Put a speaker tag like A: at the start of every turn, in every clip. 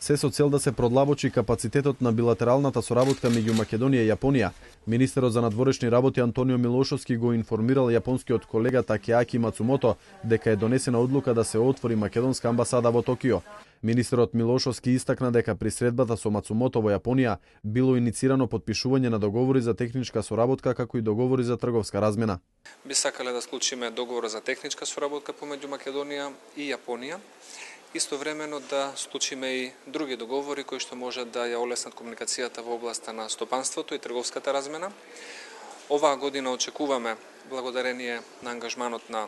A: Се со цел да се продлабочи капацитетот на билатералната соработка меѓу Македонија и Јапонија, министерот за надворешни работи Антонио Милошовски го информирал јапонскиот колега Такеаки Мацумото дека е донесена одлука да се отвори македонска амбасада во Токио. Министерот Милошовски истакна дека при средбата со Мацумото во Јапонија било иницирано потпишување на договори за техничка соработка како и договори за трговска размена.
B: Би сакале да склучиме договор за техничка соработка помеѓу Македонија и Јапонија. Истовремено да склучиме и други договори кои што може да ја олеснат комуникацијата во областа на стопанството и трговската размена. Оваа година очекуваме, благодарение на ангажманот на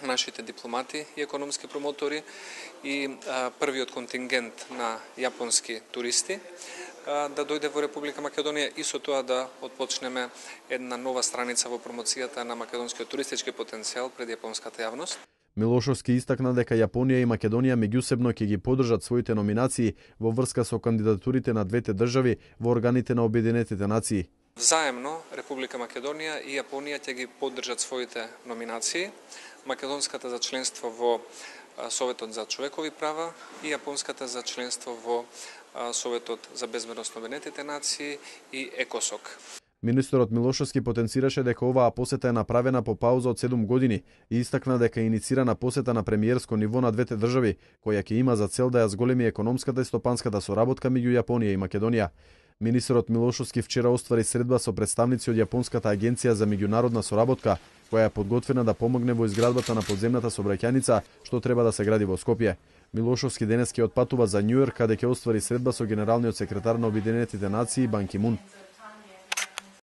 B: нашите дипломати и економски промотори и првиот контингент на јапонски туристи да дојде во Република Македонија и со тоа да отпочнеме една нова страница во промоцијата на македонскиот туристички потенцијал пред јапонската јавност.
A: Милошовски истакна дека Јапонија и Македонија меѓусебно ќе ги поддржат своите номинации во врска со кандидатурите на двете држави во органите на Обединетите нации.
B: Взаемно Република Македонија и Јапонија ќе ги поддржат своите номинации, македонската за членство во Советот за човекови права и јапонската за членство во Советот за безбедност на Обединетите нации и ЕКОСОК.
A: Министерот Милошовски потенцираше дека оваа посета е направена по пауза од 7 години и истакна дека е иницирана посета на премиерско ниво на двете држави, која ќе има за цел да ја зголеми економската и стопанската соработка меѓу Јапонија и Македонија. Министерот Милошовски вчера оствари средба со представници од Јапонската агенција за меѓународна соработка, која е подготвена да помогне во изградбата на подземната сообраќајница што треба да се гради во Скопје. Милошовски денес ќе отпатува за Њујорк, каде ќе оствари средба со генералниот секретар на Обединетите нации Бан Ки Мун.